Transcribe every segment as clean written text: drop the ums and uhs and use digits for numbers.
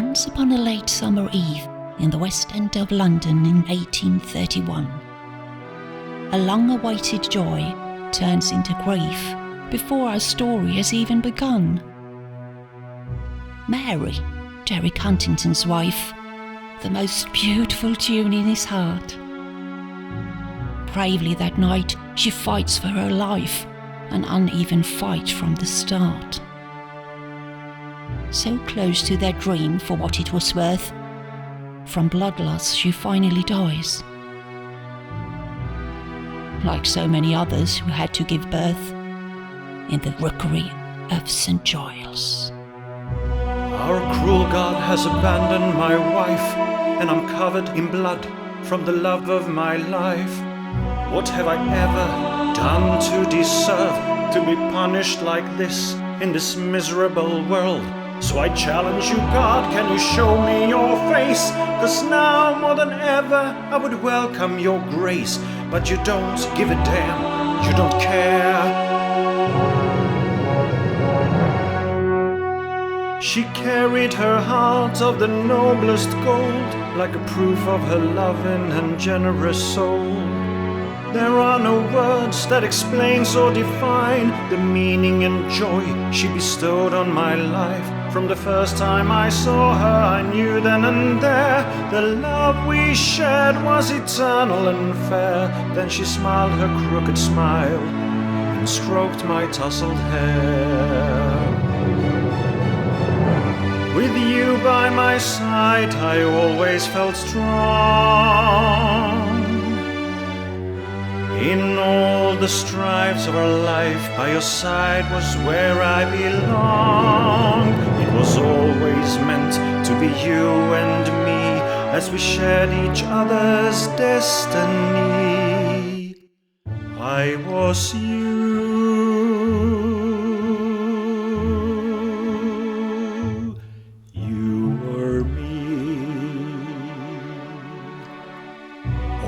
Once upon a late summer eve in the West End of London in 1831, a long-awaited joy turns into grief before our story has even begun. Mary, Derek Huntington's wife, the most beautiful tune in his heart. Bravely that night she fights for her life, an uneven fight from the start. So close to their dream for what it was worth, from blood loss she finally dies. Like so many others who had to give birth in the Rookery of St. Giles. Our cruel God has abandoned my wife, and I'm covered in blood from the love of my life. What have I ever done to deserve to be punished like this in this miserable world? So I challenge you, God, can you show me your face? 'Cause now more than ever I would welcome your grace. But you don't give a damn, you don't care. She carried her heart of the noblest gold, like a proof of her loving and generous soul. There are no words that explain or define the meaning and joy she bestowed on my life. From the first time I saw her, I knew then and there the love we shared was eternal and fair. Then she smiled her crooked smile and stroked my tousled hair. With you by my side, I always felt strong. In all the strives of our life, by your side was where I belong. It was always meant to be you and me, as we shared each other's destiny. I was you.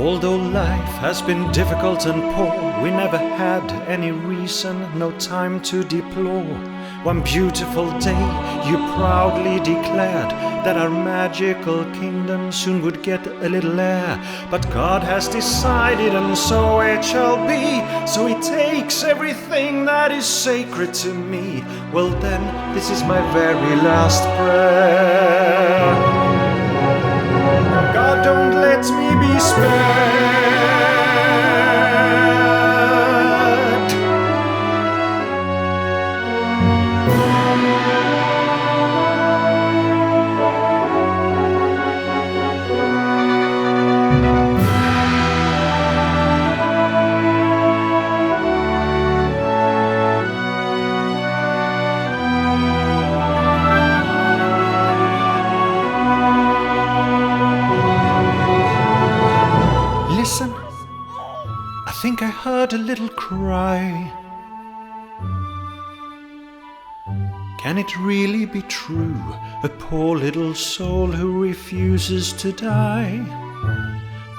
Although life has been difficult and poor, we never had any reason, no time to deplore. One beautiful day you proudly declared that our magical kingdom soon would get a little air. But God has decided and so it shall be. So he takes everything that is sacred to me. Well then, this is my very last prayer. God, don't let me be spared. Listen, I think I heard a little cry. Can it really be true? A poor little soul who refuses to die?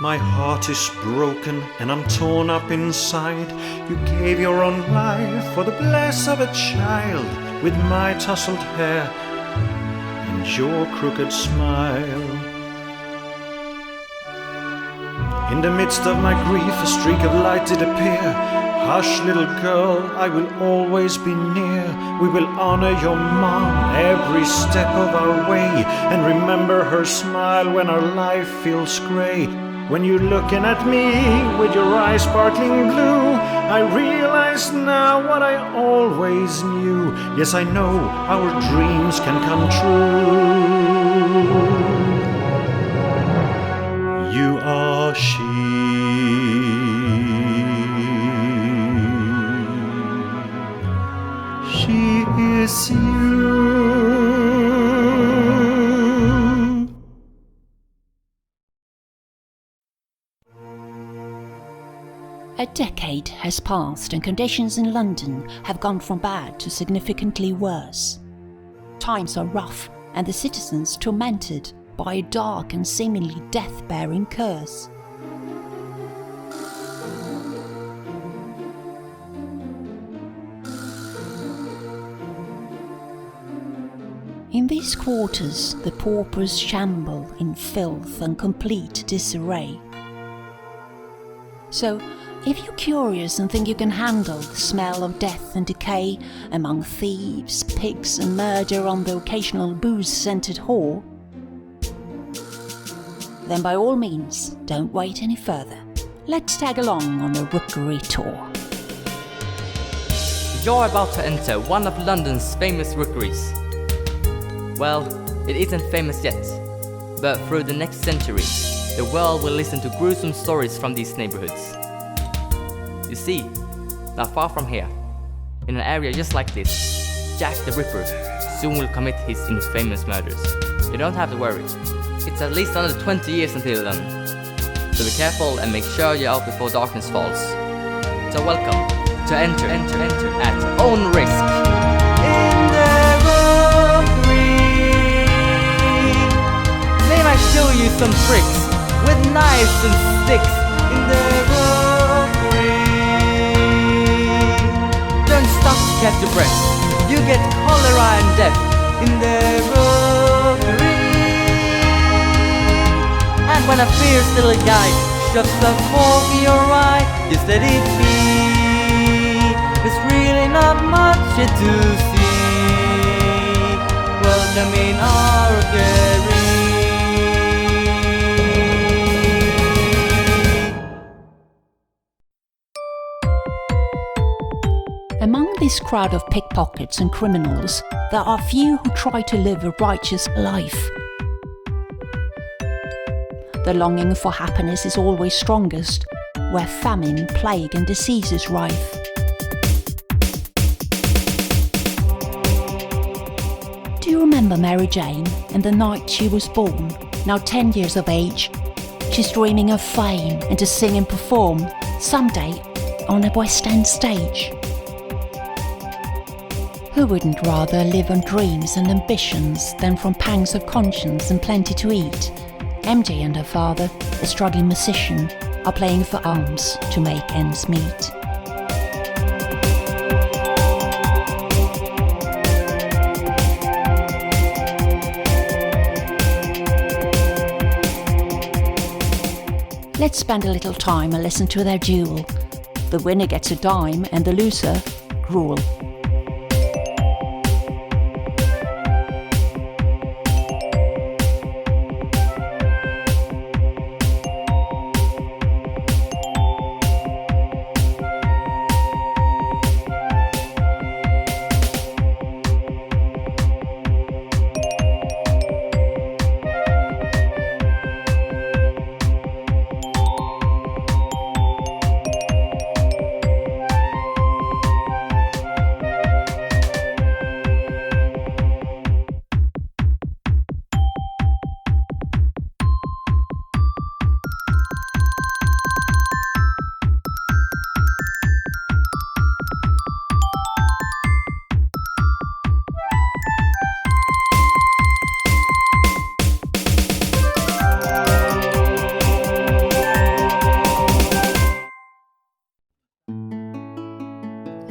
My heart is broken and I'm torn up inside. You gave your own life for the bliss of a child, with my tousled hair and your crooked smile. In the midst of my grief, a streak of light did appear. Hush, little girl, I will always be near. We will honor your mom every step of our way, and remember her smile when our life feels grey. When you're looking at me with your eyes sparkling blue, I realize now what I always knew. Yes, I know our dreams can come true. You are she. She is you. A decade has passed and conditions in London have gone from bad to significantly worse. Times are rough and the citizens tormented by a dark and seemingly death-bearing curse. In these quarters, the paupers shamble in filth and complete disarray. So, if you're curious and think you can handle the smell of death and decay among thieves, pigs and murder on the occasional booze-scented whore, then by all means, don't wait any further. Let's tag along on a Rookery tour. You're about to enter one of London's famous rookeries. Well, it isn't famous yet, but through the next century, the world will listen to gruesome stories from these neighborhoods. You see, not far from here, in an area just like this, Jack the Ripper soon will commit his infamous murders. You don't have to worry, it's at least another 20 years until then. So be careful and make sure you're out before darkness falls. So welcome to enter at own risk. In the Rookery, may I show you some tricks with knives and sticks in the Rookery. Don't stop to catch your breath, you get cholera and death in the Rookery. And when a fierce little guy shoves a fork in your eye, just let it be. There's really not much to see. Welcome in our Rookery. Among this crowd of pickpockets and criminals, there are few who try to live a righteous life. The longing for happiness is always strongest, where famine, plague and disease is rife. Do you remember Mary Jane and the night she was born? Now 10 years of age, she's dreaming of fame and to sing and perform, someday, on a West End stage. Who wouldn't rather live on dreams and ambitions than from pangs of conscience and plenty to eat? MJ and her father, a struggling musician, are playing for alms to make ends meet. Let's spend a little time and listen to their duel. The winner gets a dime and the loser, gruel.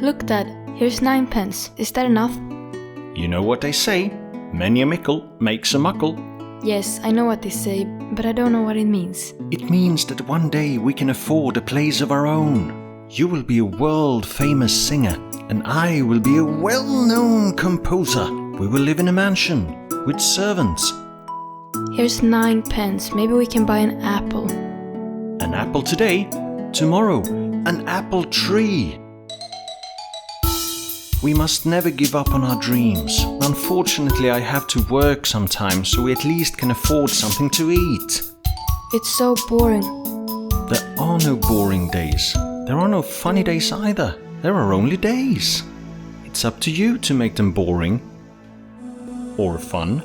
Look, Dad, here's 9 pence. Is that enough? You know what they say, many a mickle makes a muckle. Yes, I know what they say, but I don't know what it means. It means that one day we can afford a place of our own. You will be a world-famous singer, and I will be a well-known composer. We will live in a mansion with servants. Here's 9 pence. Maybe we can buy an apple. An apple today, tomorrow, an apple tree. We must never give up on our dreams. Unfortunately, I have to work sometimes, so we at least can afford something to eat. It's so boring. There are no boring days. There are no funny days either. There are only days. It's up to you to make them boring. Or fun.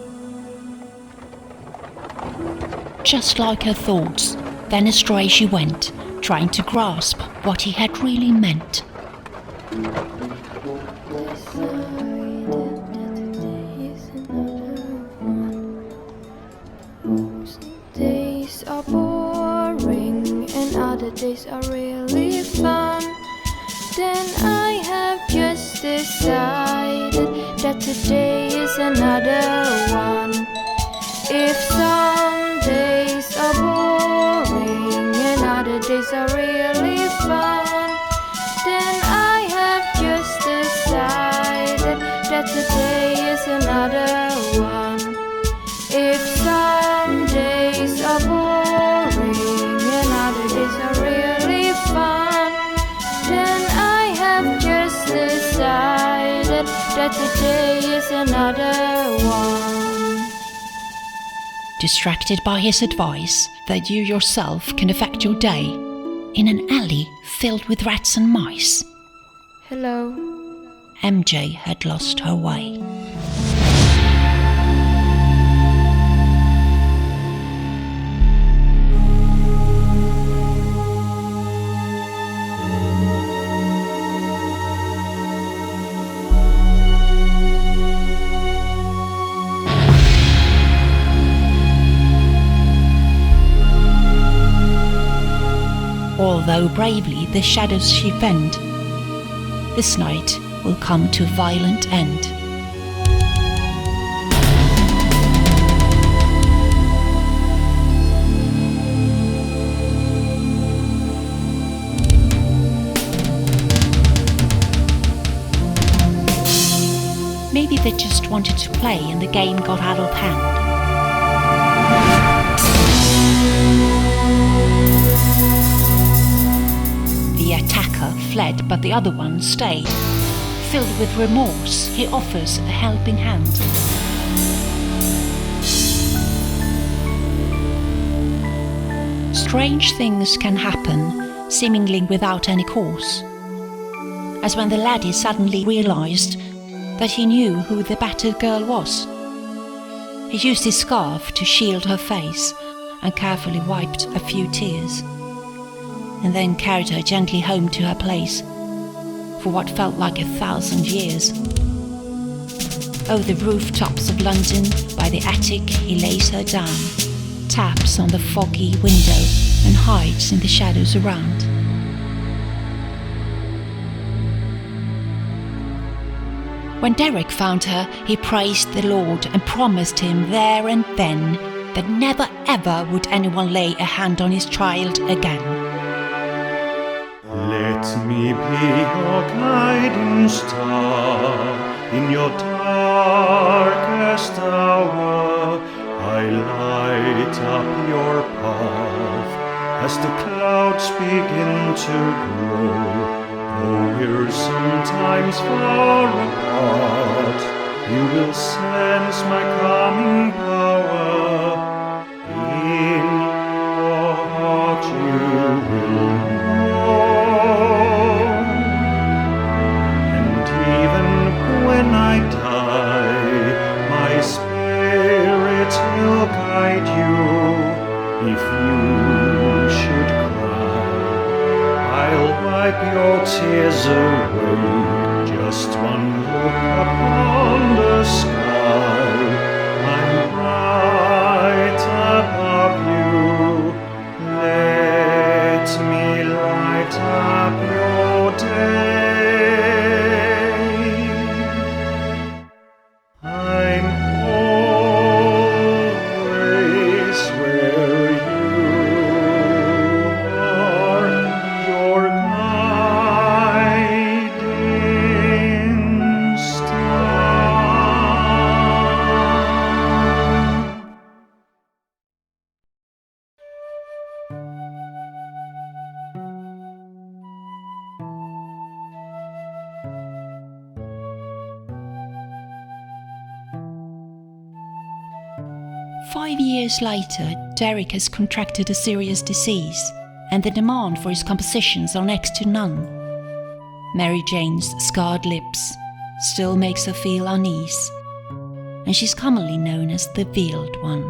Just like her thoughts, then astray she went, trying to grasp what he had really meant. Days are boring and other days are really fun. Then I have just decided that today is is another one. If some days are boring and other days are really fun, then I have just decided that today is another one. If some days are boring and other days are really fun, then I have just decided that today is another one. Distracted by his advice that you yourself can affect your day, in an alley filled with rats and mice, Hello. MJ had lost her way. Although bravely the shadows she fend, this night will come to violent end. Maybe they just wanted to play and the game got out of hand. The attacker fled, but the other one stayed. Filled with remorse, he offers a helping hand. Strange things can happen, seemingly without any cause. As when the laddie suddenly realized that he knew who the battered girl was. He used his scarf to shield her face and carefully wiped a few tears, and then carried her gently home to her place for what felt like 1,000 years. Over the rooftops of London, by the attic, he lays her down, taps on the foggy window and hides in the shadows around. When Derek found her, he praised the Lord and promised him there and then that never ever would anyone lay a hand on his child again. Let me be your guiding star in your darkest hour. I light up your path as the clouds begin to grow. Though we're sometimes far apart, you will sense my calming power. In your heart you will know. And even when I die, my spirit will guide you. If you should cry, I'll wipe your tears away. Just one look upon the sky, I'm right above you. Let me light up your day. I'm always where you are, your guiding star. Five years later, Derek has contracted a serious disease, and the demand for his compositions are next to none. Mary Jane's scarred lips still makes her feel unease, and she's commonly known as the Veiled One.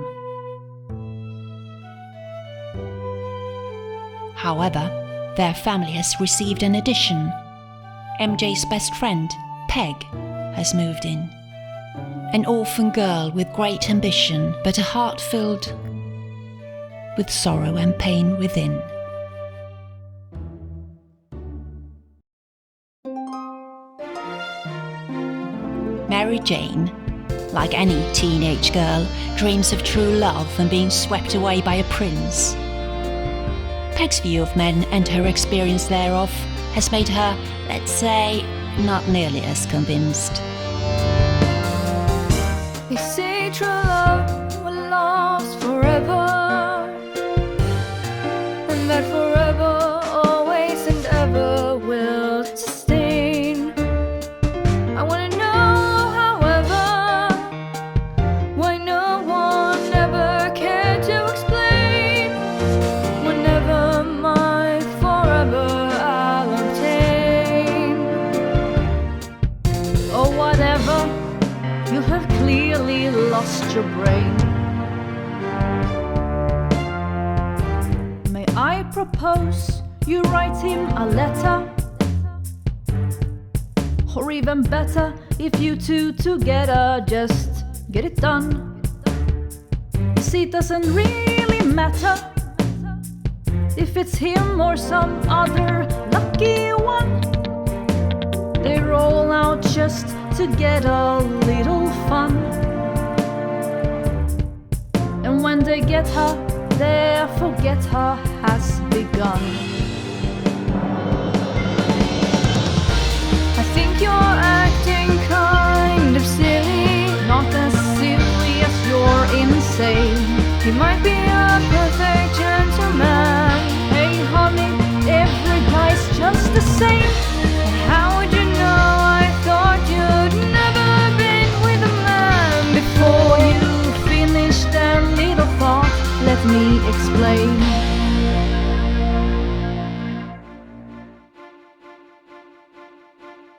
However, their family has received an addition. MJ's best friend, Peg, has moved in. An orphan girl with great ambition, but a heart filled with sorrow and pain within. Mary Jane, like any teenage girl, dreams of true love and being swept away by a prince. Peg's view of men and her experience thereof has made her, let's say, not nearly as convinced. They say true love will last forever, and that forever, always and ever will sustain. I wanna know, however, why no one ever cared to explain. Whenever my forever I'll obtain. Or whatever, you have clearly lost your brain. May I propose you write him a letter? Or even better, if you two together just get it done. You see, it doesn't really matter if it's him or some other lucky one. They roll out just to get a little fun. And when they get her, their forget her has begun. I think you're acting kind of silly, not as silly as you're insane. He might be a perfect gentleman. Hey honey, every guy's just the same. And how would you know? I thought you'd never been with a man. Before you finish that little thought, let me explain.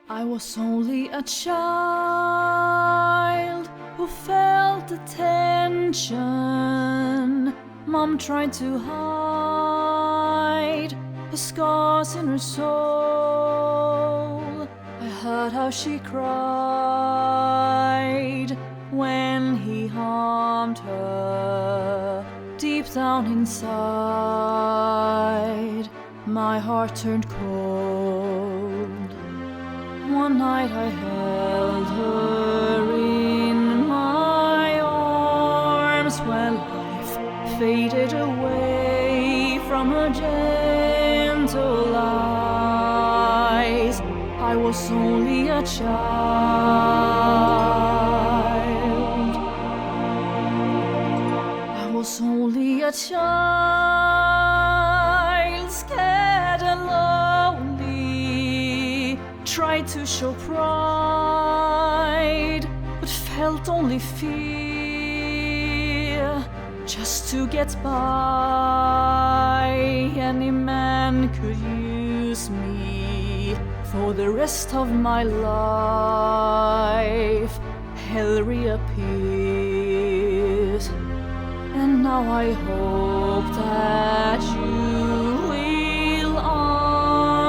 I was only a child who felt the tension. Mom tried to hide the scars in her soul. I heard how she cried when he harmed her. Deep down inside, my heart turned cold. One night I held her in my arms while life faded away from her gentle eyes. I was only a child. I was only a child, scared and lonely. Tried to show pride, but felt only fear. Just to get by, any man could use me for the rest of my life. Hell reappears, and now I hope that you will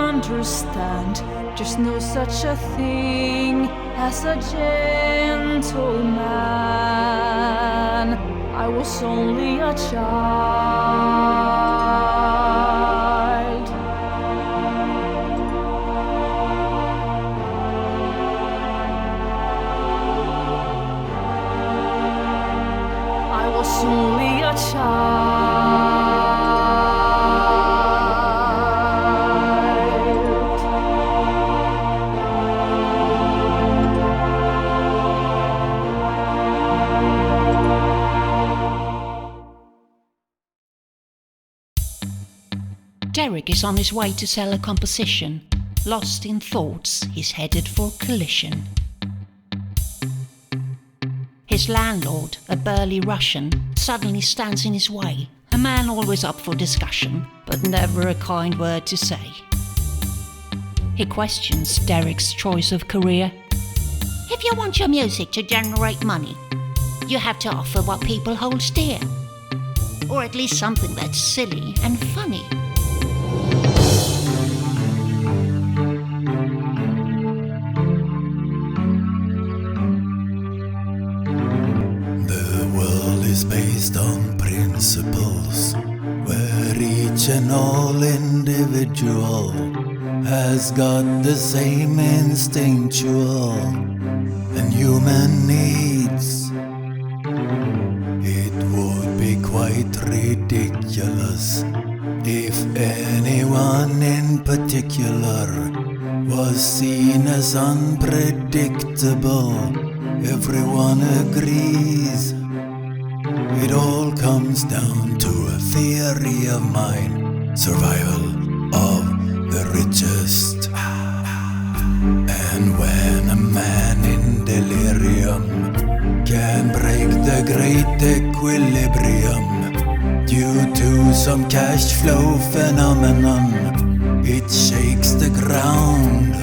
understand. There's no such a thing as a gentleman. I was only a child. I was only a child. Derek is on his way to sell a composition. Lost in thoughts, he's headed for collision. His landlord, a burly Russian, suddenly stands in his way. A man always up for discussion, but never a kind word to say. He questions Derek's choice of career. If you want your music to generate money, you have to offer what people hold dear. Or at least something that's silly and funny. Based on principles where each and all individual has got the same instinctual and human needs. ridiculous. If anyone in particular was seen as unpredictable, everyone agrees. It all comes down to a theory of mine, survival of the richest. And when a man in delirium can break the great equilibrium due to some cash flow phenomenon, it shakes the ground.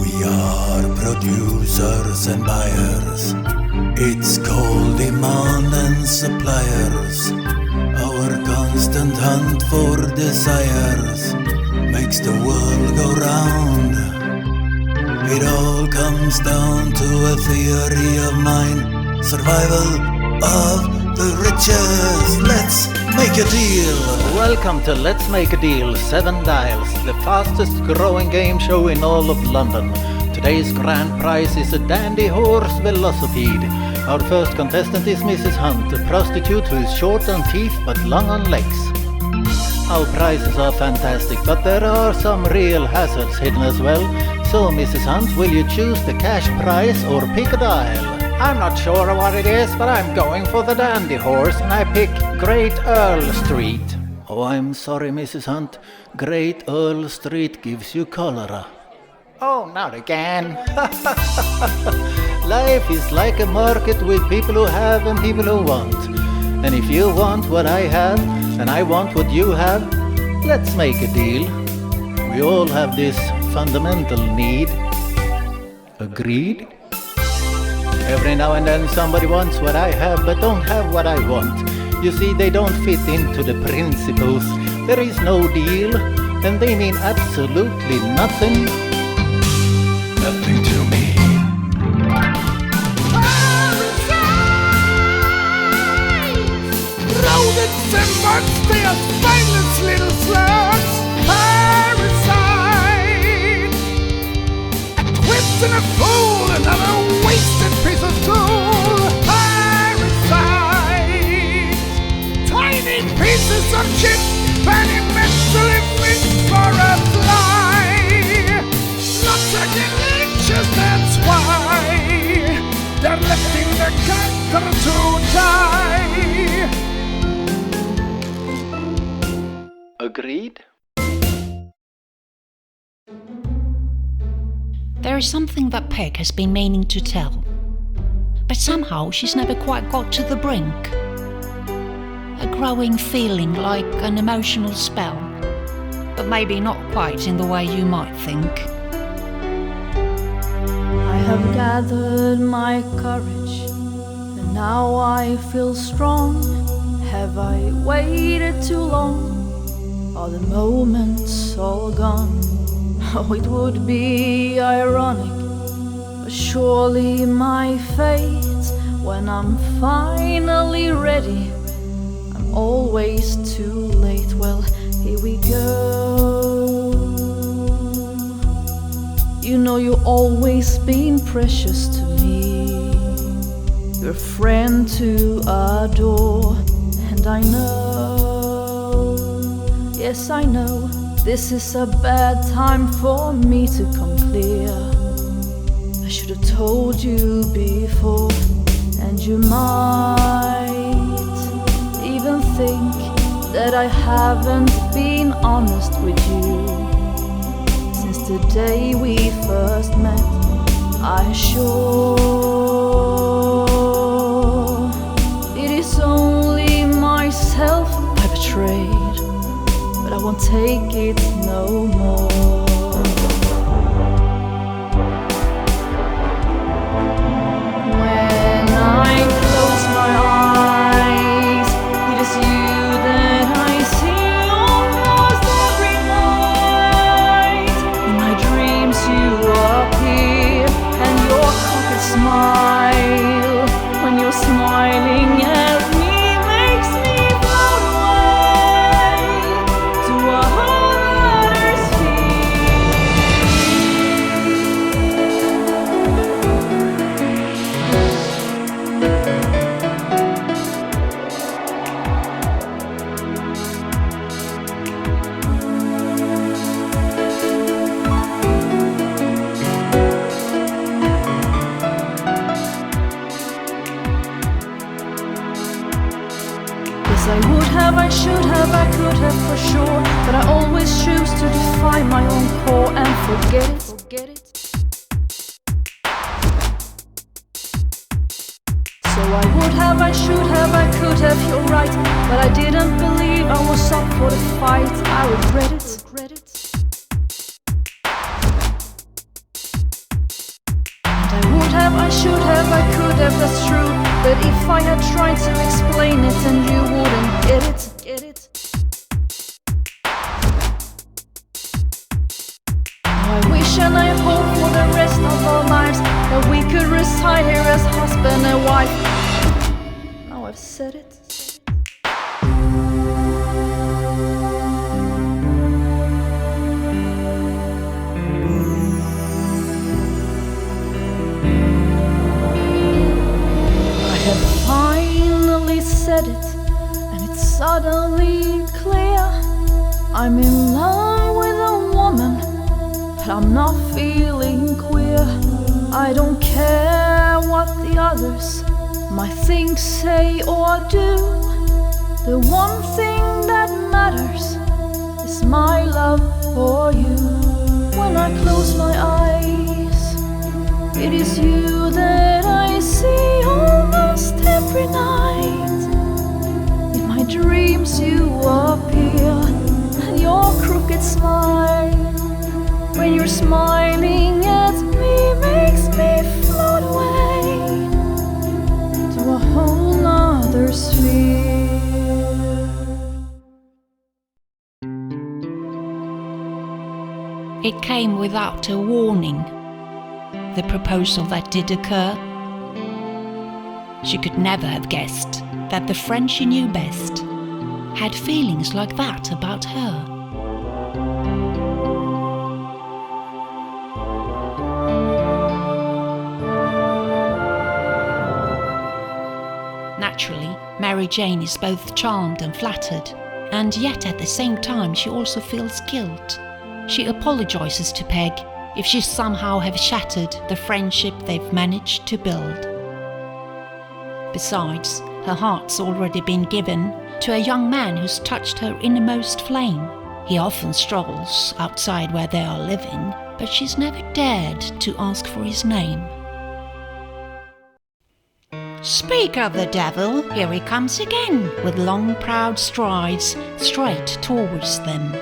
We are producers and buyers. It's called demand and suppliers. Our constant hunt for desires makes the world go round. It all comes down to a theory of mine, survival of the richest. Let's make a deal. Welcome to Let's Make a Deal 7 Dials, the fastest growing game show in all of London. Today's grand prize is a dandy horse velocipede. Our first contestant is Mrs. Hunt, a prostitute who is short on teeth but long on legs. Our prizes are fantastic, but there are some real hazards hidden as well. So, Mrs. Hunt, will you choose the cash prize or pick a dial? I'm not sure what it is, but I'm going for the dandy horse, and I pick Great Earl Street. Oh, I'm sorry, Mrs. Hunt. Great Earl Street gives you cholera. Oh, not again. Life is like a market with people who have and people who want. And if you want what I have, and I want what you have, let's make a deal. We all have this fundamental need. Agreed? Every now and then somebody wants what I have but don't have what I want. You see, they don't fit into the principles. There is no deal, and they mean absolutely nothing. Nothing to me. Rodents and bugs, they are spineless little slugs. Parasite. A twist and a fool, another wasted piece of tool. Parasite. Tiny pieces of shit, very mentally fit for a fly. Not taking lectures, that's why they're letting the cancer to die. Agreed? There is something that Peg has been meaning to tell, but somehow she's never quite got to the brink. A growing feeling like an emotional spell, but maybe not quite in the way you might think. I have gathered my courage, and now I feel strong. Have I waited too long? Are the moments all gone? Oh, it would be ironic, but surely my fate, when I'm finally ready, I'm always too late. Well, here we go. You know you've always been precious to me. You're a friend to adore, and I know, yes I know, this is a bad time for me to come clear. I should have told you before, and you might even think that I haven't been honest with you. Since the day we first met, I assure it is only myself I betrayed, but I won't take it no more. When I close my eyes, it is you that I see almost every night. In my dreams you appear, and your cocked smile, when you're smiling at me, makes me float away to a other sphere. I would have, I should have, I could have for sure, but I always choose to defy my own core and forget it. So I would have, I should have, I could have, you're right, but I didn't believe I was up for the fight. I regret it. And I would have, I should have, I could have, that's true, but if I had tried to explain it then you wouldn't get it. I wish and I hope for the rest of our lives that we could reside here as husband and wife. Now I've said it. I have finally said it, and it's suddenly clear. I'm in love with a woman, but I'm not feeling queer. I don't care what the others might think, say or do. The one thing that matters is my love for you. When I close my eyes, it is you that I see almost every night. In my dreams you appear, and your crooked smile, when you're smiling at me, makes me float away to a whole nother sphere. It came without a warning, the proposal that did occur. She could never have guessed that the friend she knew best had feelings like that about her. Naturally, Mary Jane is both charmed and flattered, and yet at the same time she also feels guilt. She apologizes to Peg if she somehow have shattered the friendship they've managed to build. Besides, her heart's already been given to a young man who's touched her innermost flame. He often strolls outside where they are living, but she's never dared to ask for his name. Speak of the devil, here he comes again, with long proud strides straight towards them.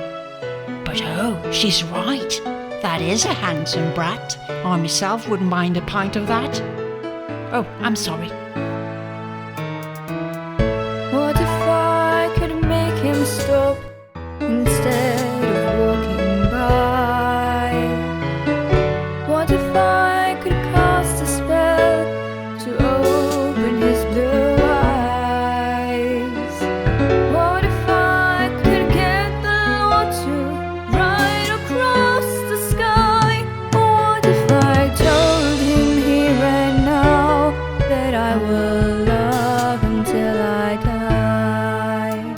But oh, she's right. That is a handsome brat. I myself wouldn't mind a pint of that. Oh, I'm sorry. What if I could make him stop instead of walking by? What if I could cast a spell to open his blue eyes? What if I could get the Lord to ride across the sky? What if I told him here and now that I will love until I die?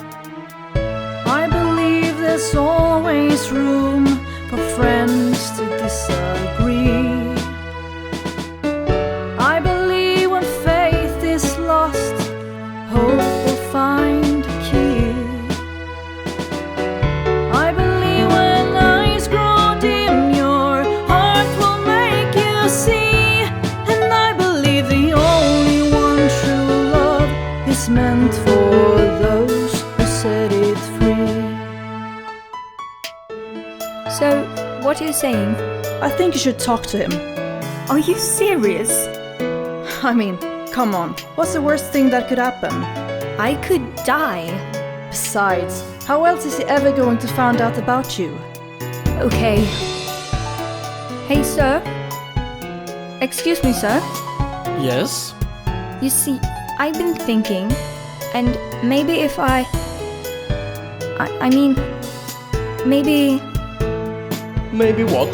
I believe there's always room for friends to disagree. I believe when faith is lost, hope will find a key. I believe when eyes grow dim, your heart will make you see. And I believe the only one true love is meant for those who set it free. So, what are you saying? I think you should talk to him. Are you serious? I mean, come on, what's the worst thing that could happen? I could die. Besides, how else is he ever going to find out about you? Okay. Hey, sir. Excuse me, sir. Yes? You see, I've been thinking, and maybe if I mean, maybe... Maybe what?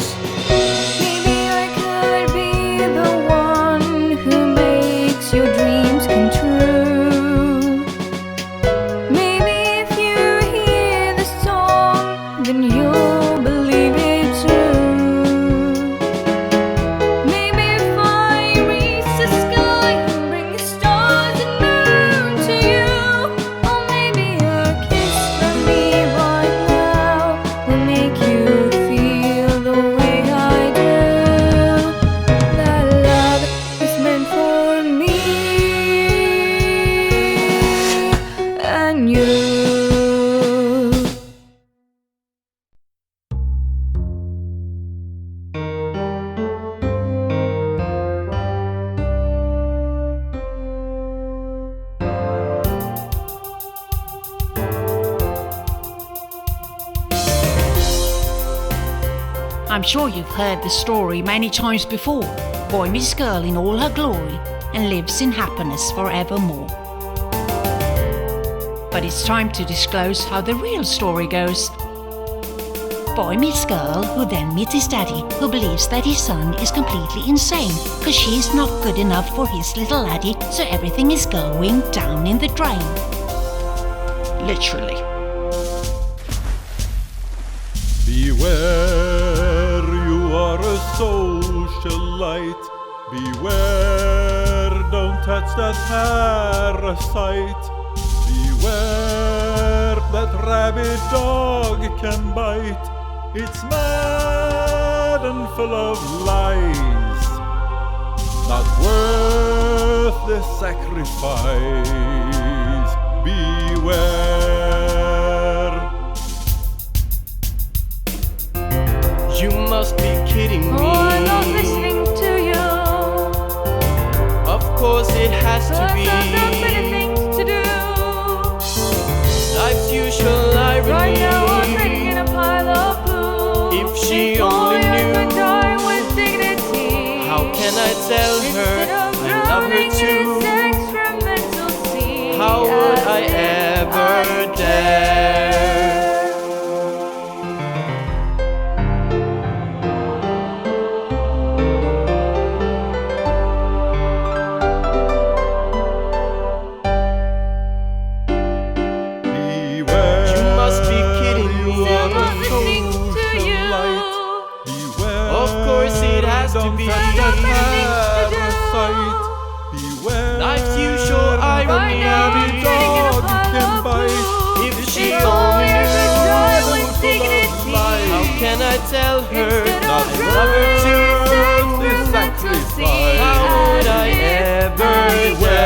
Maybe I could be the one who makes your dreams come true. Maybe if you hear the song, then you'll believe it too. Maybe if I reach the sky and bring the stars and moon to you. Or maybe than you. I'm sure you've heard the story many times before. Boy meets girl in all her glory and lives in happiness forevermore. But it's time to disclose how the real story goes. Boy meets girl, who then meets his daddy, who believes that his son is completely insane, cause she's not good enough for his little laddie, so everything is going down in the drain. Literally. Beware, you are a socialite. Beware, don't touch that parasite. Beware, that rabid dog can bite. It's mad and full of lies, not worth the sacrifice. Beware. You must be kidding me. Oh, I'm not listening to you. Of course it has to be. I've got many things to do. Life's usual irony. Right now I'm sitting in a pile of poo. If she If only I knew, could die with dignity. how can I tell her Instead of I love her drowning in too? this experimental sea. How would I As if ever I dare? To be parasite. Beware, Life's usual irony. Right now I'm sitting in a pile of poo. If she If only only I could die knew, with dignity. how can I tell her Instead I of love her drowning too? in this experimental sea. How would I As if ever dare?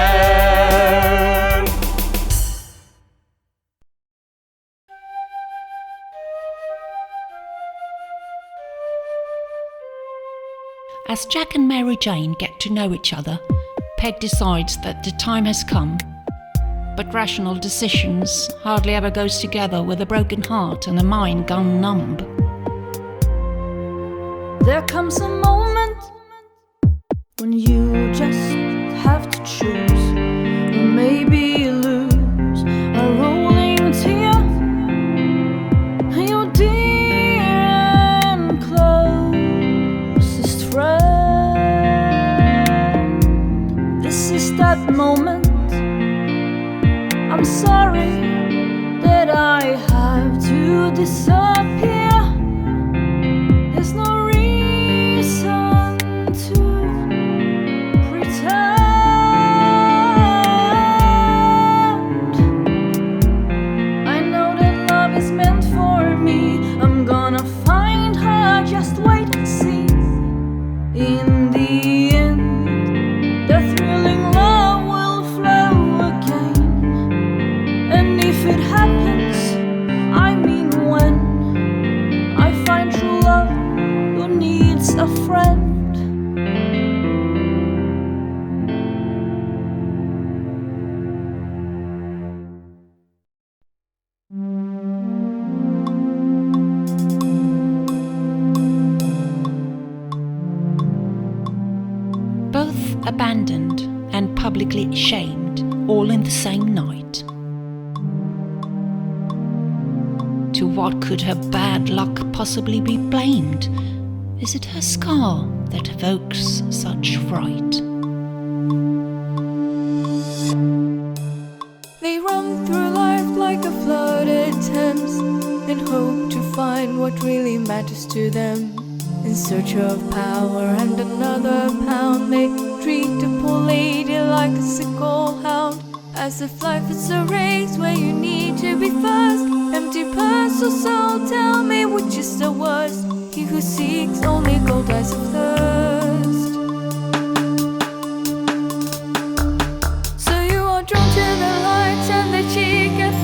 As Jack and Mary Jane get to know each other, Peg decides that the time has come. But rational decisions hardly ever goes together with a broken heart and a mind gone numb. There comes a moment when you just have to choose, or maybe lose a rolling tear. Your dear and closest friend. This is that moment. I'm sorry that I have to disappear. There's no reason to pretend. I know that love is meant for me. I'm gonna find her, just wait and see. In the end, the thrilling love will flow again. And if it happens, I mean when I find true love who needs a friend. Both abandoned and publicly shamed, all in the same night. To what could her bad luck possibly be blamed? Is it her scar that evokes such fright? They run through life like a flooded Thames and hope to find what really matters to them. In search of power and another pound, they treat the poor lady like a sick old hound. As if life is a race where you need to be first. Empty purse or soul, tell me which is the worst. He who seeks only gold dies of thirst. So you are drawn to the lights and the cheek at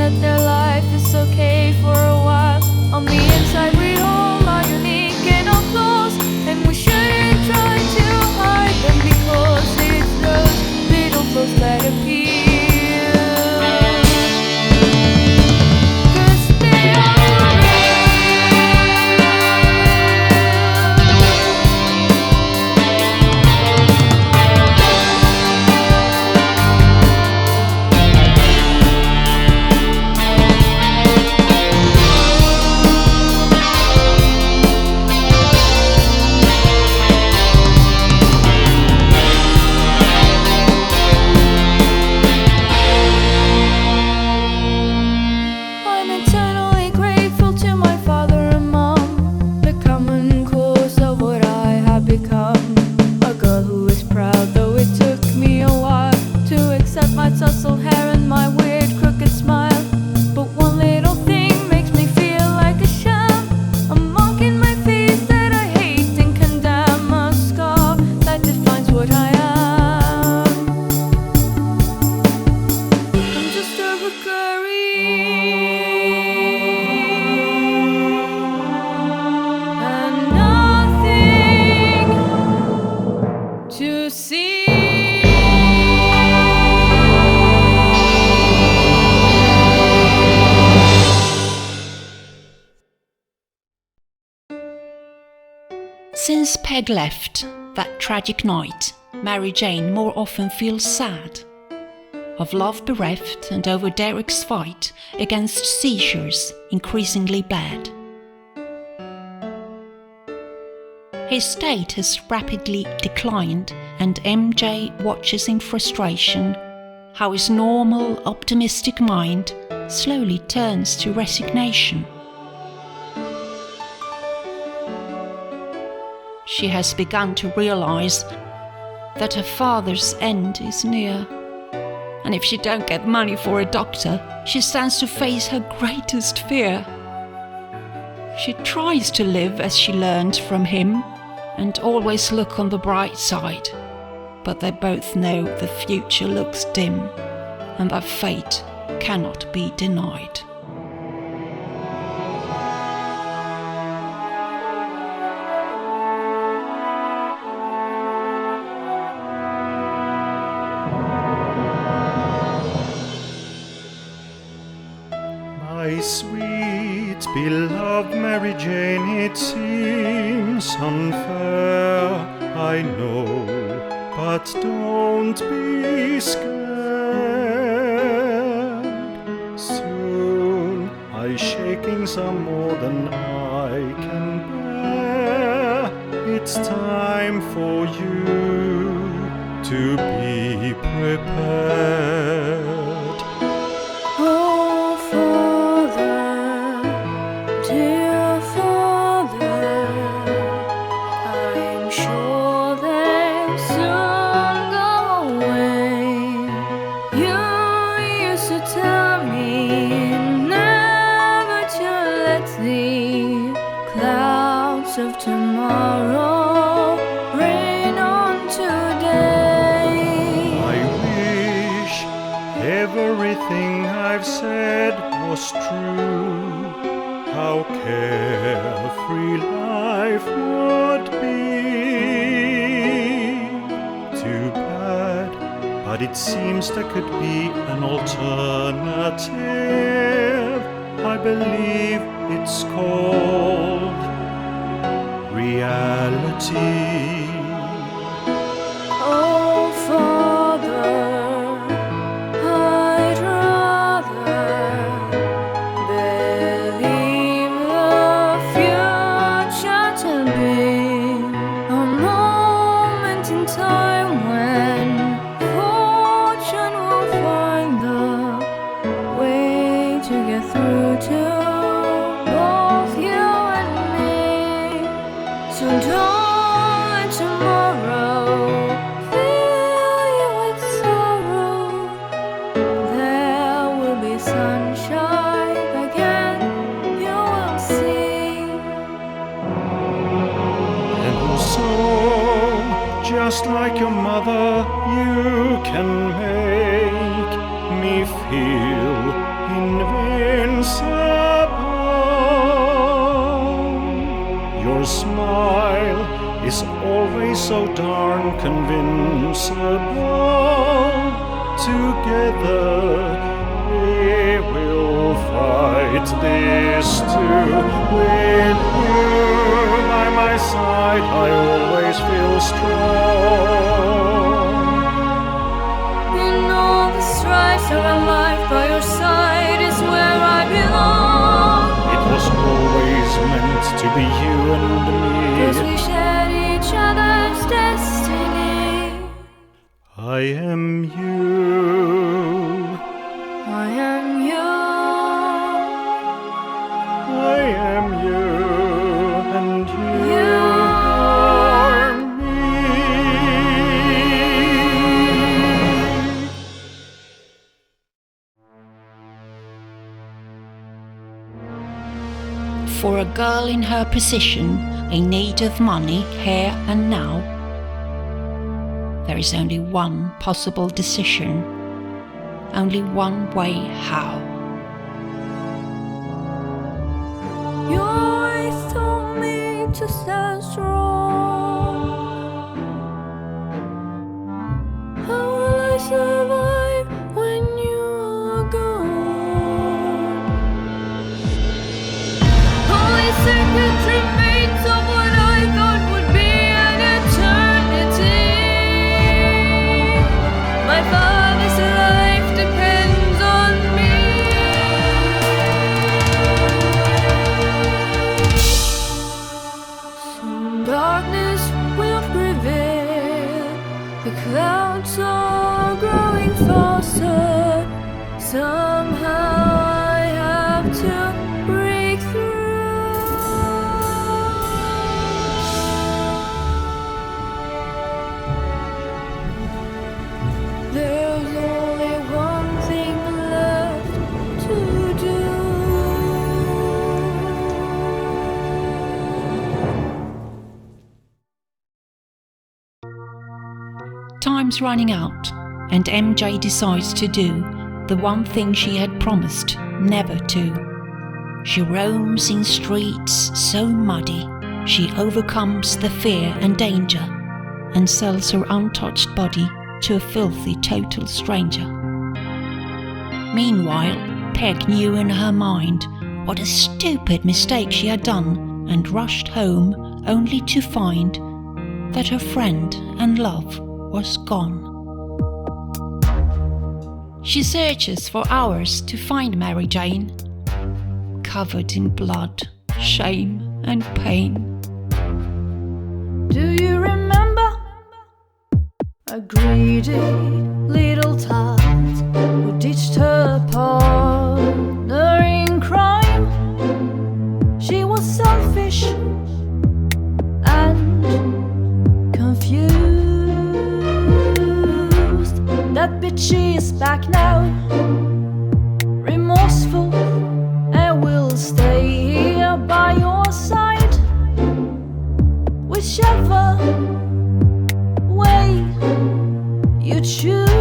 that their life is okay for a while. On the inside we all are unique in our flaws, and we shouldn't try to hide them, because it's those little flaws that appear. Since Peg left that tragic night, Mary Jane more often feels sad. Of love bereft and over Derek's fight against seizures increasingly bad. His state has rapidly declined, and MJ watches in frustration how his normal, optimistic mind slowly turns to resignation. She has begun to realize that her father's end is near, and if she don't get money for a doctor, she stands to face her greatest fear. She tries to live as she learned from him and always look on the bright side, but they both know the future looks dim and that fate cannot be denied. My sweet, beloved Mary Jane, it seems unfair, I know, but don't be scared. Soon I shaking some more than I can bear. It's time for you to be prepared. Of tomorrow rain on today. I wish everything I've said was true. How carefree life would be. Too bad, but it seems there could be an alternative. I believe it's called reality. Oh, Father, I'd rather believe the future to be a moment in time when fortune will find the way to get through to both you and me. So don't let tomorrow fill you with sorrow. There will be sunshine again, you will see. And so, just like your mother, you can make me feel invincible. Your smile is always so darn convincible. Together we will fight this too. With you by my side, I always feel strong. In all the strife of our life, by your side is where I belong. It was always meant to be you and me. 'Cause we shared each other's destiny. I am you. I am you. I am you, and you are me. For a girl in her position, in need of money here and now, there is only one possible decision, only one way how. You always told me to stand strong. How will I survive when you are gone? Only seconds remains of what I thought would be an eternity. My father's life depends on me. Some darkness will prevail. The clouds are growing faster. Somehow I have to break through. There's only one thing left to do. Time's running out, and MJ decides to do the one thing she had promised never to. She roams in streets so muddy, she overcomes the fear and danger, and sells her untouched body to a filthy total stranger. Meanwhile, Peg knew in her mind what a stupid mistake she had done, and rushed home only to find that her friend and love was gone. She searches for hours to find Mary Jane, covered in blood, shame and pain. Do you remember a greedy little tart who ditched her partner in crime? She was selfish and confused. That bitch is back now, remorseful, and will stay here by your side. Whichever way you choose.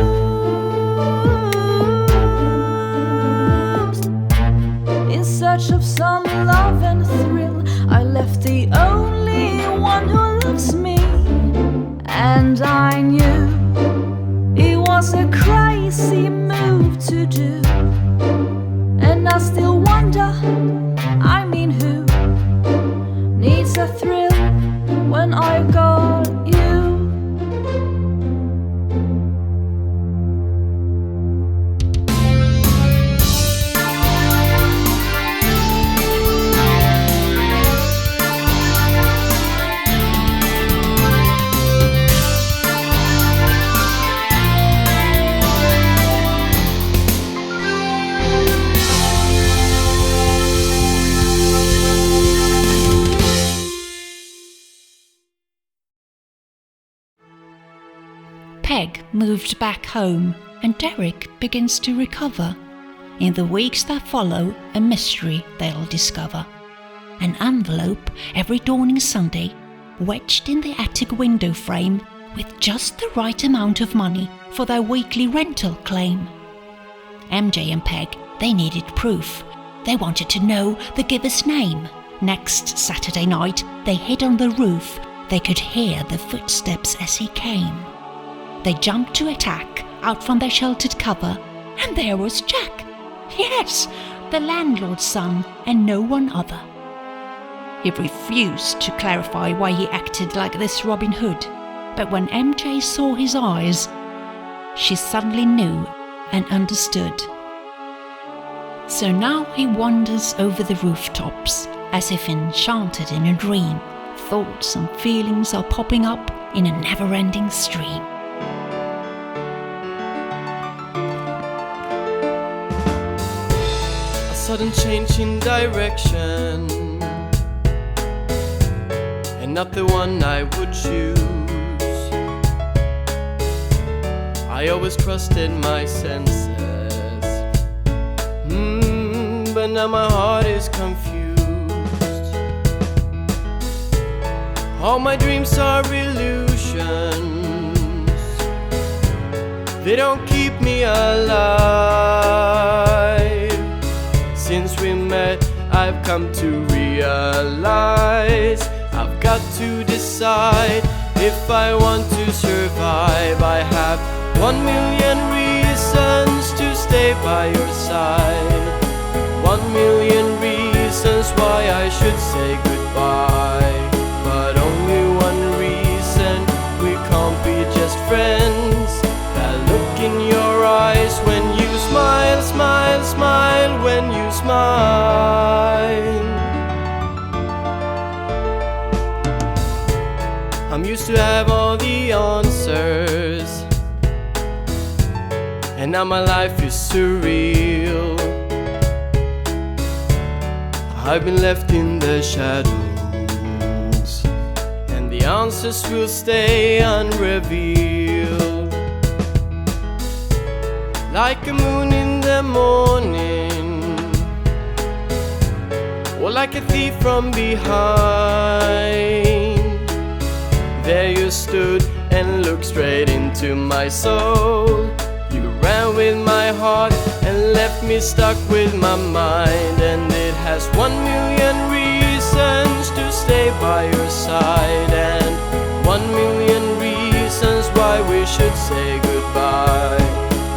In search of some love and thrill, I left the only one who loves me. And I knew it was a crazy move to do. And I still wonder, I mean who needs a thrill when I got you? Peg moved back home, and Derek begins to recover. In the weeks that follow, a mystery they'll discover. An envelope every dawning Sunday, wedged in the attic window frame, with just the right amount of money for their weekly rental claim. MJ and Peg, They needed proof. They wanted to know the giver's name. Next Saturday night, they hid on the roof. They could hear the footsteps as he came. They jumped to attack out from their sheltered cover, and there was Jack. Yes, the landlord's son, and no one other. He refused to clarify why he acted like this Robin Hood, but when MJ saw his eyes, she suddenly knew and understood. So now he wanders over the rooftops, as if enchanted in a dream. Thoughts and feelings are popping up in a never-ending stream. A sudden change in direction, and not the one I would choose. I always trusted my senses, but now my heart is confused. All my dreams are illusions, they don't keep me alive. Since we met, I've come to realize I've got to decide if I want to survive. I have 1,000,000 reasons to stay by your side, 1,000,000 reasons why I should say goodbye. But only one reason we can't be just friends. That look in your eyes when you smile, smile, smile, when you smile. I'm used to have all the answers, and now my life is surreal. I've been left in the shadows, and the answers will stay unrevealed. Like a moon in the morning, or like a thief from behind. There you stood and looked straight into my soul. You ran with my heart and left me stuck with my mind. And it has 1,000,000 reasons to stay by your side, and 1,000,000 reasons why we should say goodbye.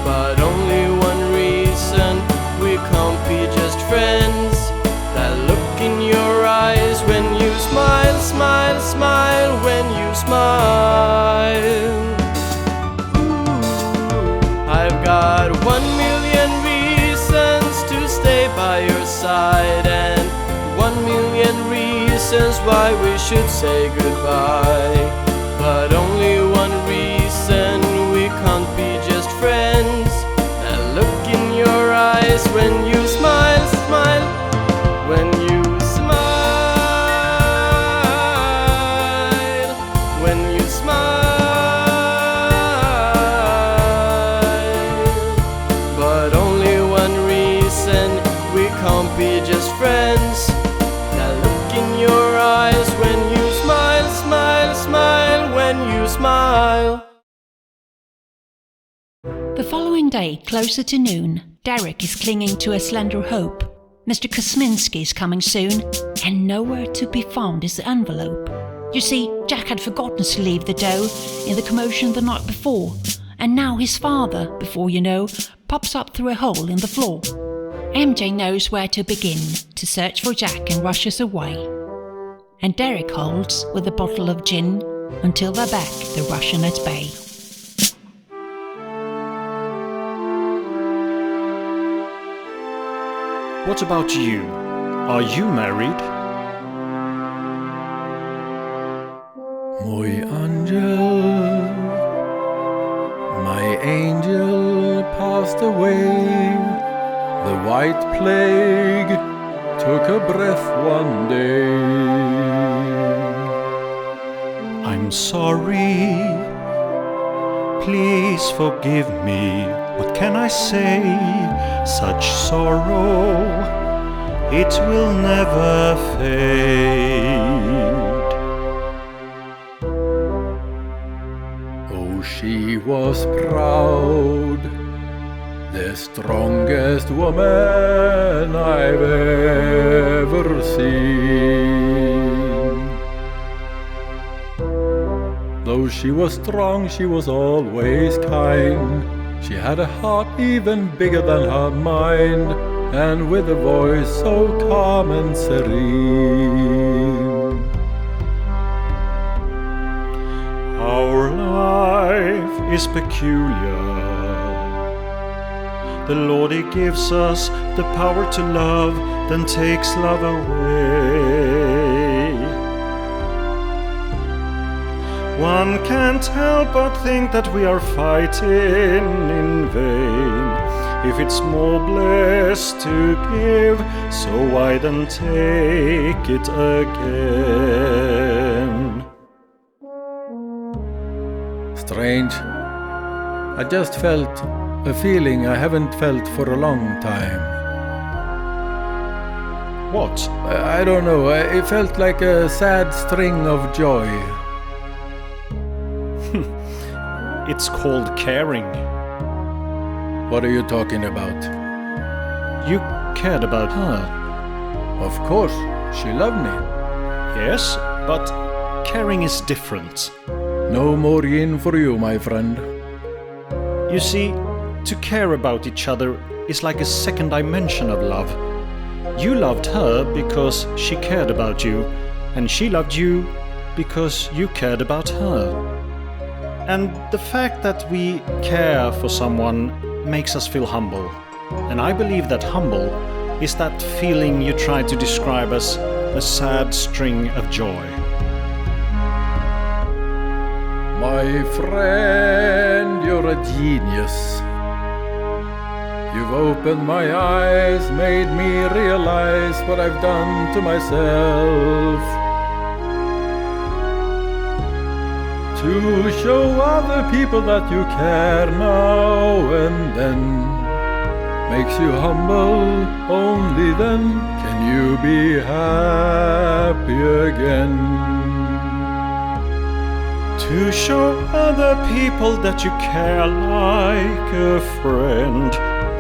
But only one reason we can't be just friends. That look in your eyes when you smile, smile, smile, when you smile. I've got 1,000,000 reasons to stay by your side, and 1,000,000 reasons why we should say goodbye. But only one reason we can't be just friends. That look in your eyes when you smile, smile, when you smile, when you smile. But only one reason we can't be just friends. That look in your eyes when you smile, smile, smile, when you smile. The following day, closer to noon, Derek is clinging to a slender hope. Mr. Kosminski is coming soon, and nowhere to be found is the envelope. You see, Jack had forgotten to leave the dough in the commotion the night before, and now his father, before you know, pops up through a hole in the floor. MJ knows where to begin to search for Jack and rushes away. And Derek holds with a bottle of gin until they're back, the Russian at bay. What about you? Are you married? Mój angel, my angel passed away. The white plague took a breath one day. I'm sorry. Please forgive me. What can I say? Such sorrow, it will never fade. Oh, she was proud, their the strongest woman I've ever seen. Though she was strong, she was always kind. She had a heart even bigger than her mind, and with a voice so calm and serene. Our life is peculiar. The Lord, He gives us the power to love, then takes love away. One can't help but think that we are fighting in vain. If it's more blessed to give, so why then take it again? Strange. I just felt a feeling I haven't felt for a long time. What? I don't know. It felt like a sad string of joy. It's called caring. What are you talking about? You cared about her. Of course, she loved me. Yes, but caring is different. No more yin for you, my friend. You see, to care about each other is like a second dimension of love. You loved her because she cared about you, and she loved you because you cared about her. And the fact that we care for someone makes us feel humble. And I believe that humble is that feeling you try to describe as a sad string of joy. My friend, you're a genius. You've opened my eyes, made me realize what I've done to myself. To show other people that you care now and then makes you humble, only then can you be happy again. To show other people that you care like a friend.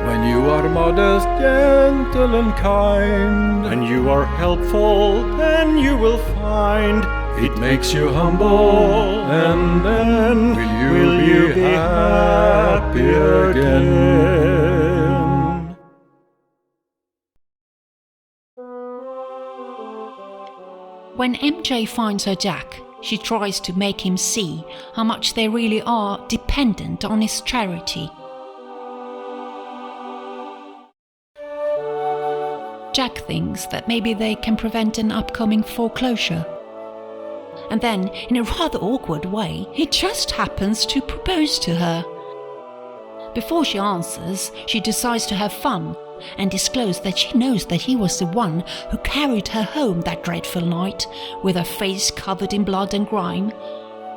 When you are modest, gentle and kind. When you are helpful, then you will find it makes you humble, and then will you be happy again? When MJ finds her Jack, she tries to make him see how much they really are dependent on his charity. Jack thinks that maybe they can prevent an upcoming foreclosure. And then, in a rather awkward way, he just happens to propose to her. Before she answers, she decides to have fun and disclose that she knows that he was the one who carried her home that dreadful night, with her face covered in blood and grime.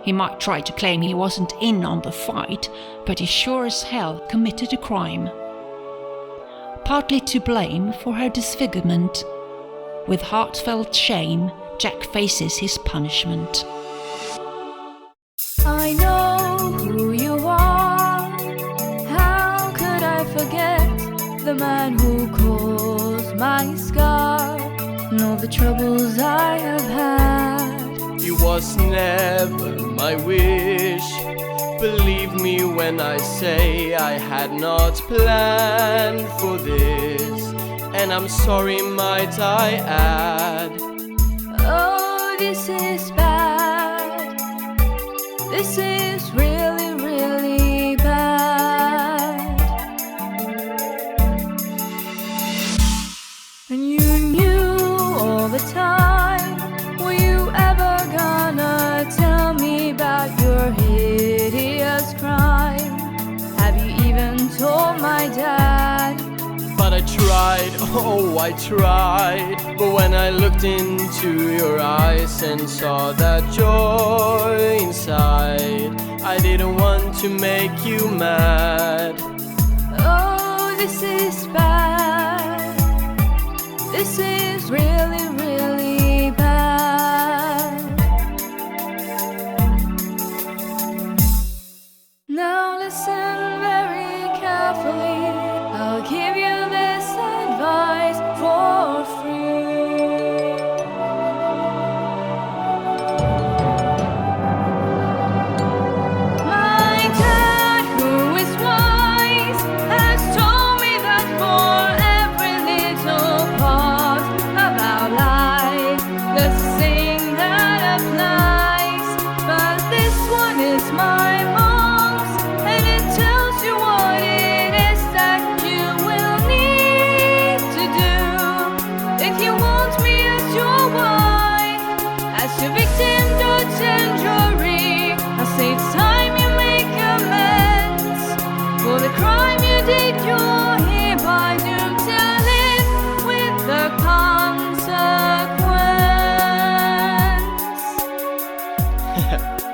He might try to claim he wasn't in on the fight, but he sure as hell committed a crime. Partly to blame for her disfigurement, with heartfelt shame, Jack faces his punishment. I know who you are. How could I forget the man who caused my scar and all the troubles I have had? It was never my wish. Believe me when I say I had not planned for this, and I'm sorry, might I add. Oh, this is bad. This is really, really bad. And you knew all the time. Were you ever gonna tell me about your hideous crime? Have you even told my dad? But I tried, oh I tried. But when I looked into your eyes and saw that joy inside, I didn't want to make you mad. Oh, this is bad. This is really, really bad. Now listen very carefully.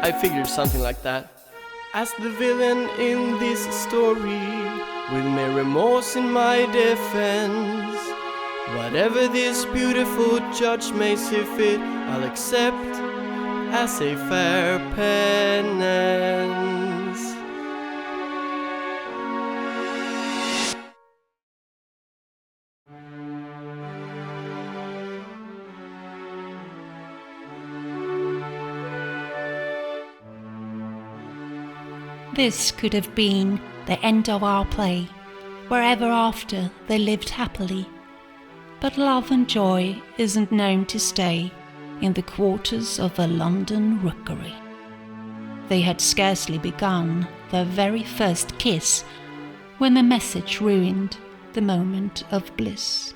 I figured something like that. As the villain in this story, with mere remorse in my defense, whatever this beautiful judge may see fit, I'll accept as a fair penance. This could have been the end of our play, wherever after they lived happily. But love and joy isn't known to stay in the quarters of a London rookery. They had scarcely begun their very first kiss when the message ruined the moment of bliss.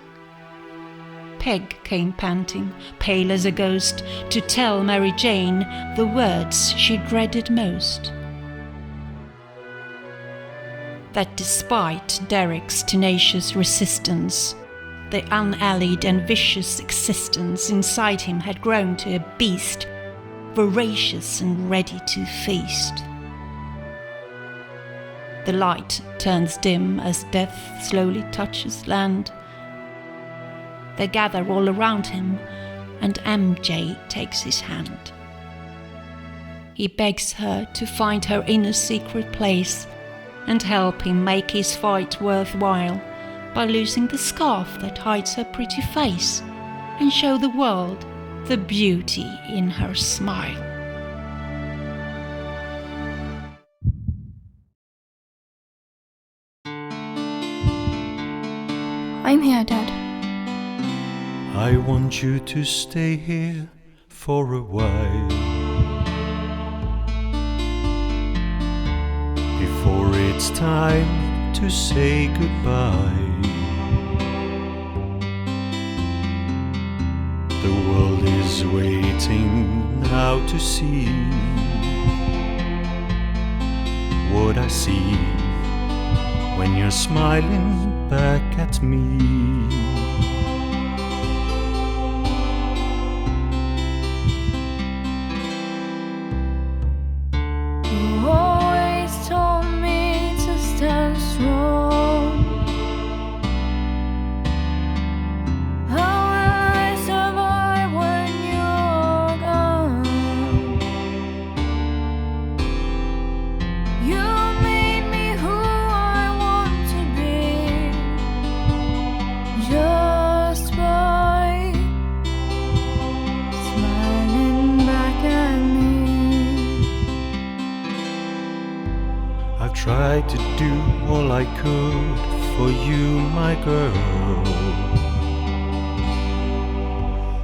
Peg came panting, pale as a ghost, to tell Mary Jane the words she dreaded most. That despite Derek's tenacious resistance, the unallied and vicious existence inside him had grown to a beast, voracious and ready to feast. The light turns dim as death slowly touches land. They gather all around him, and MJ takes his hand. He begs her to find her inner secret place and help him make his fight worthwhile by losing the scarf that hides her pretty face and show the world the beauty in her smile. I'm here, Dad. I want you to stay here for a while, before it's time to say goodbye. The world is waiting now to see what I see when you're smiling back at me. You always told me to stand strong. How will I survive when you're gone? You made me who I want to be, just by smiling back at me. I've tried to do all I could for you, my girl.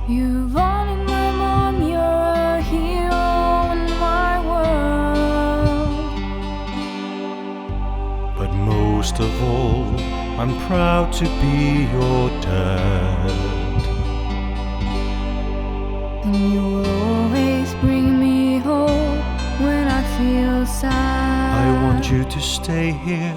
You've honored my mom, you're a hero in my world. But most of all, I'm proud to be your dad. And you always bring me hope when I feel sad. I want you to stay here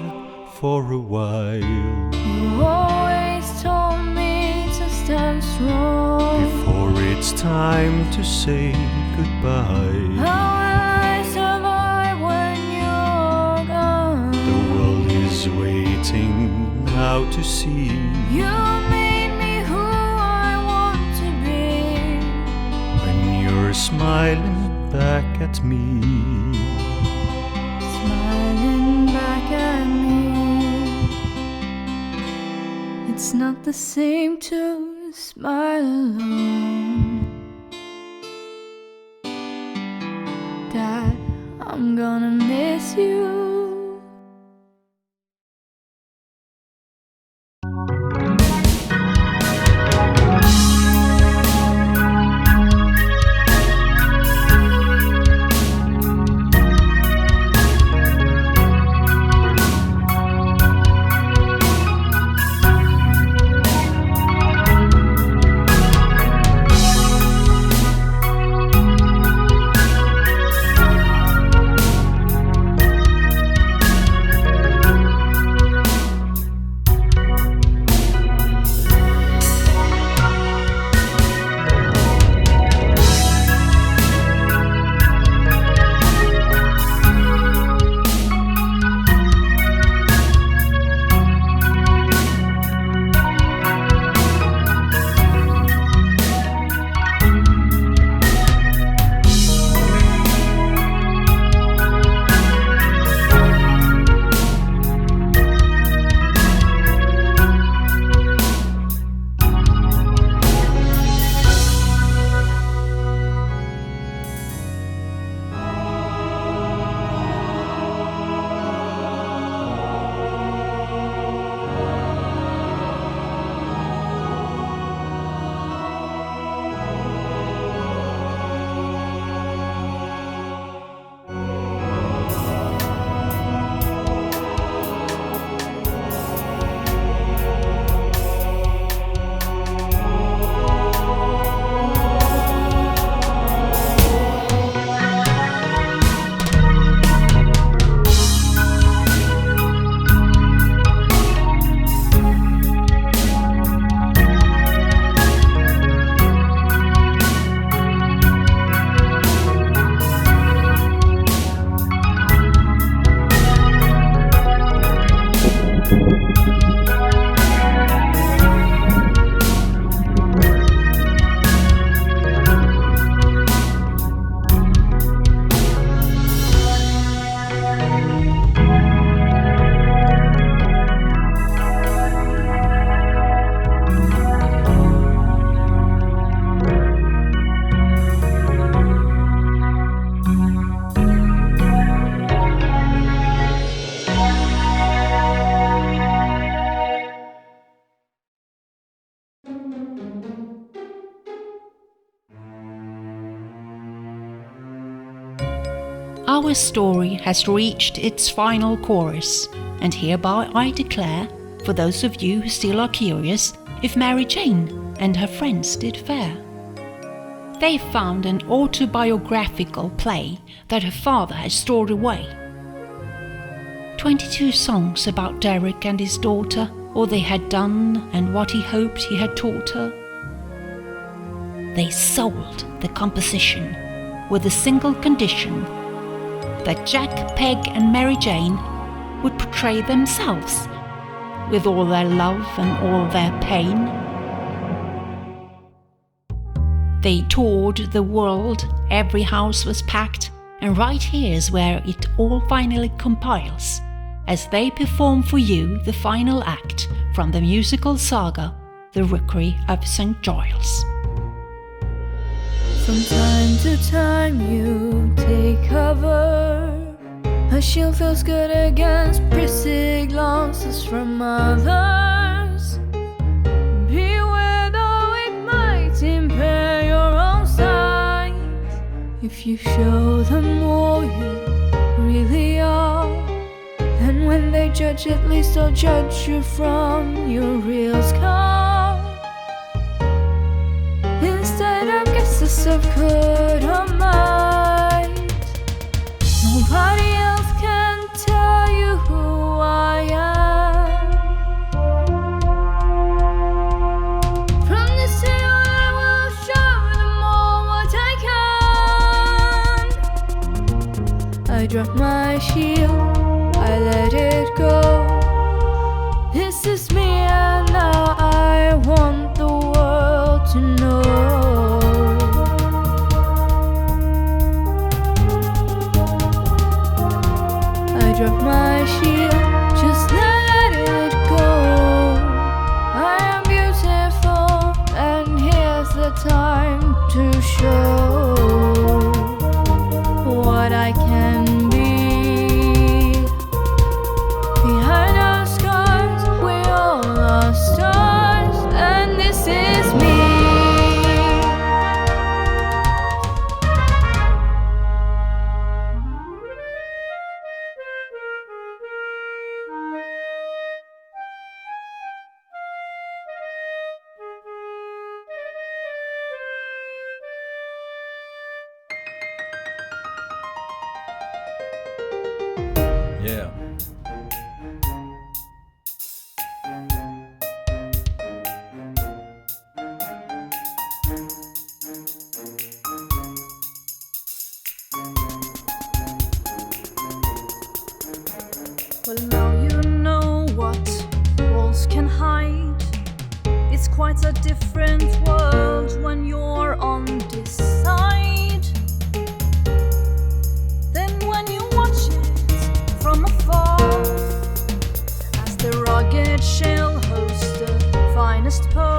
for a while, You always told me to stand strong. before it's time to say goodbye. How will I survive when you're gone? The world is waiting now to see You made me who I want to be, when you're smiling back at me. smiling back at me. It's not the same to smile alone. Dad, I'm gonna miss you. Our story has reached its final chorus, and hereby I declare, for those of you who still are curious, if Mary Jane and her friends did fare. They found an autobiographical play that her father had stored away. 22 songs about Derek and his daughter, all they had done and what he hoped he had taught her. They sold the composition with a single condition, that Jack, Peg and Mary Jane would portray themselves with all their love and all their pain. They toured the world, every house was packed, and right here's where it all finally compiles, as they perform for you the final act from the musical saga, The Rookery of St. Giles. From time to time you take cover. A shield feels good against prissy glances from others. Beware though it might impair your own sight, if you show them all you really are. And when they judge, at least they'll judge you from your real scar, instead of guesses of good or might. Nobody else can tell you who I am. From this day on I will show them all what I can. I drop my shield, I let it go. This is me and now I want the world to know. I drop my shield, just let it go. I am beautiful and here's the time to show what I can be. Behind our scars we all are stars, and this is me. Yeah. Well, now you know what walls can hide. It's quite a different world when you're on this side. Then when you watch it from afar, as the rugged shell hosts the finest pearl,